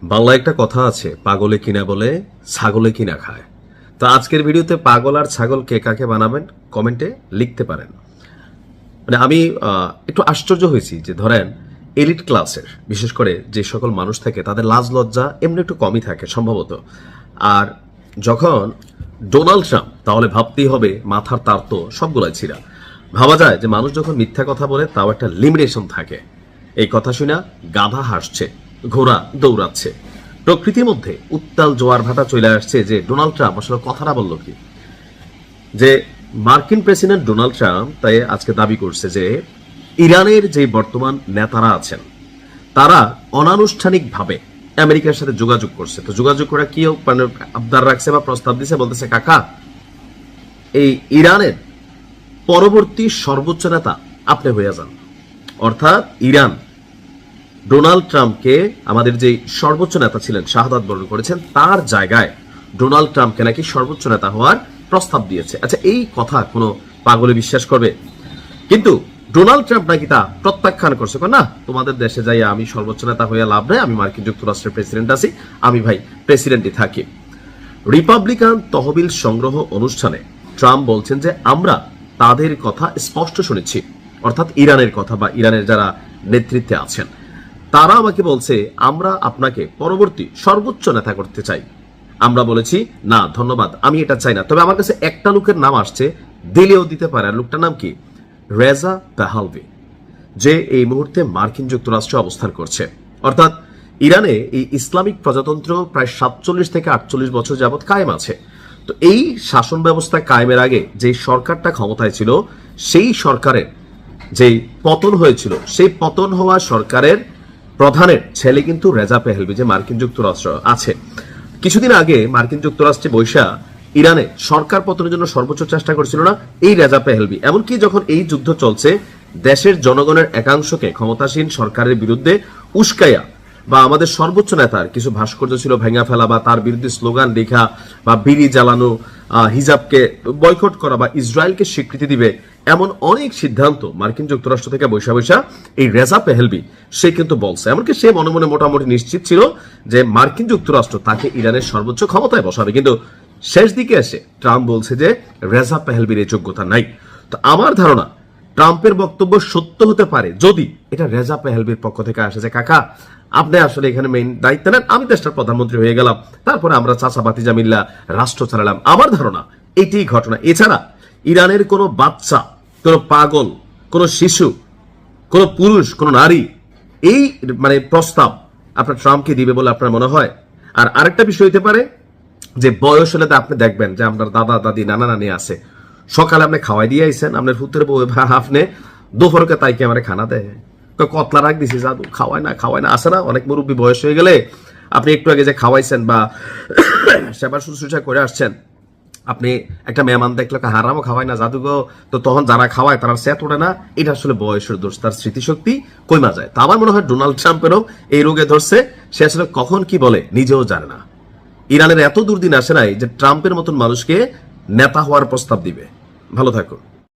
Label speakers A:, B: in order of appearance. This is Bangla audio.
A: বাংলায় একটা কথা আছে, পাগলে কিনা বলে ছাগলে কিনা খায়। তো আজকের ভিডিওতে পাগল আর ছাগল কে কাকে বানাবেন কমেন্টে লিখতে পারেন। মানে আমি একটু আশ্চর্য হয়েছি যে ধরেন এলিট ক্লাসের বিশেষ করে যে সকল মানুষ থাকে তাদের লাজ লজ্জা এমনি একটু কমই থাকে সম্ভবত। আর যখন ডোনাল্ড ট্রাম্প, তাহলে ভাবতেই হবে মাথার তার তো সবগুলাই ছিঁড়া। ভাবা যায় যে মানুষ যখন মিথ্যা কথা বলে তাও একটা লিমিটেশন থাকে। এই কথা শুনে গাধা হাসছে, ঘোড়া দৌড়াচ্ছে, প্রকৃতির মধ্যে উত্তাল জোয়ার ভাটা চলে আসছে যে ডোনাল্ড ট্রাম্প আসলে কথাটা বলল কি। যে মার্কিন প্রেসিডেন্ট ডোনাল্ড ট্রাম্প তাই আজকে দাবি করছে যে ইরানের যে বর্তমান নেতারা আছেন তারা অনানুষ্ঠানিকভাবে আমেরিকার সাথে যোগাযোগ করছে। তো যোগাযোগ করা কি মানে আবদার রাখছে বা প্রস্তাব দিছে, বলতেছে কাকা এই ইরানের পরবর্তী সর্বোচ্চ নেতা আপনি হয়ে যান। অর্থাৎ ইরান ডোনাল্ড ট্রাম্পকে, আমাদের যে সর্বোচ্চ নেতা ছিলেন শাহাদাত বরণ করেছেন, তার জায়গায় ডোনাল্ড ট্রাম্পকে নাকি সর্বোচ্চ নেতা হওয়ার প্রস্তাব দিয়েছে। আচ্ছা, এই কথা কোনো পাগলে বিশ্বাস করবে? কিন্তু ডোনাল্ড ট্রাম্প নাকি তা প্রত্যাখ্যান করছে, না তোমাদের দেশে যাই আমি সর্বোচ্চ নেতা হয়ে লাভ নেই, আমি মার্কিন যুক্তরাষ্ট্রের প্রেসিডেন্ট আছি, আমি ভাই প্রেসিডেন্টই থাকি। রিপাবলিকান তহবিল সংগ্রহ অনুষ্ঠানে ট্রাম্প বলছেন যে আমরা তাদের কথা স্পষ্ট শুনেছি, অর্থাৎ ইরানের কথা বা ইরানের যারা নেতৃত্বে আছেন তারা আমাকে বলছে আমরা আপনাকে পরবর্তী সর্বোচ্চ নেতা করতে চাই। আমরা বলেছি না ধন্যবাদ, আমি এটা চাই না। তবে আমার কাছে একটা লোকের নাম আসছে, দিলেও দিতে পারে। আর লোকটার নাম কি? রেজা পেহালভি, যে এই মুহূর্তে মার্কিন যুক্তরাষ্ট্রে অবস্থান করছে। অর্থাৎ ইরানে এই ইসলামিক প্রজাতন্ত্র প্রায় 47 থেকে 48 বছর যাবৎ কায়েম আছে। তো এই শাসন ব্যবস্থা কায়েমের আগে যে সরকারটা ক্ষমতায় ছিল সেই সরকারের যে পতন হয়েছিল, সেই পতন হওয়া সরকারের প্রধানের ছেলে কিন্তু রেজা পেহেলভি, যে মার্কিন যুক্তরাষ্ট্র আছে। কিছুদিন আগে মার্কিন যুক্তরাষ্ট্রে বৈশা ইরানে সরকার পতনের জন্য সর্বোচ্চ চেষ্টা করছিল না এই রেজা পেহেলভি। এমনকি যখন এই যুদ্ধ চলছে দেশের জনগণের একাংশকে ক্ষমতাসীন সরকারের বিরুদ্ধে উস্কাইয়া বা আমাদের সর্বোচ্চ নেতার কিছু ভাস্কর্য ছিল ভেঙা ফেলা বা তার বিরুদ্ধে স্লোগান লেখা বা বিড়ি জ্বালানো, হিজাবকে বয়কট করা বা ইসরায়েলকে স্বীকৃতি দিবে, এমন অনেক সিদ্ধান্ত মার্কিন যুক্তরাষ্ট্র থেকে বৈশা বৈশা এই রেজা পেহেলভি সে কিন্তু বলছে। এমনকি সে মনে মনে মোটামুটি নিশ্চিত ছিল যে মার্কিন যুক্তরাষ্ট্র তাকে ইরানের সর্বোচ্চ ক্ষমতায় বসাবে। কিন্তু শেষ দিকে এসে ট্রাম্প বলছে যে রেজা পেহেলভির এই যোগ্যতা নাই। তো আমার ধারণা ট্রাম্পের বক্তব্য সত্য হতে পারে যদি এটা রেজা পেহেলভির পক্ষ থেকে আসে যে কাকা আপনি আসলে এখানে মেইন দায়িত্ব নেন, আমি দেশটার প্রধানমন্ত্রী হয়ে গেলাম, তারপরে আমরা চাচা বাতিজা মিল্লা রাষ্ট্র চালালাম। আমার ধারণা এটি ঘটনা। এছাড়া ইরানের কোনো বাচ্চা, কোনো পাগল, কোনো শিশু, কোনো পুরুষ, কোনো নারী এই মানে প্রস্তাব আপনার ট্রাম্পকে দিবে বলে আপনার মনে হয়? আর আরেকটা বিষয় হতে পারে যে বয়স হলে আপনি দেখবেন যে আপনার দাদা দাদি নানা নানি আছে, সকালে আপনি খাওয়াই দিয়ে আইছেন, আপনার পুত্রের বউ আপনি দুপুরকে তাইকে আমার খানা দেয়, কতলা রাখ দিছি জাদু খাওয়ায় না আসে না। অনেক মুরব্বী বয়স হয়ে গেলে আপনি একটু আগে যে খাওয়াইছেন বা সেবার শুশ্রূষা করে আসছেন, আপনি একটা মেহমান দেখলে হারামও খাওয়ায় না জাদু গো, তো তখন যারা খাওয়ায় তারা সেট ওঠে না। এটা আসলে বয়সের দোষ, তার স্মৃতিশক্তি কমা যায়। তা আমার মনে হয় ডোনাল্ড ট্রাম্পেরও এই রোগে ধরছে, সে আসলে কখন কি বলে নিজেও জানে না। ইরানের এত দুর্দিন আসে নাই যে ট্রাম্পের মতন মানুষকে নেতা হওয়ার প্রস্তাব দিবে। ভালো থাকুন।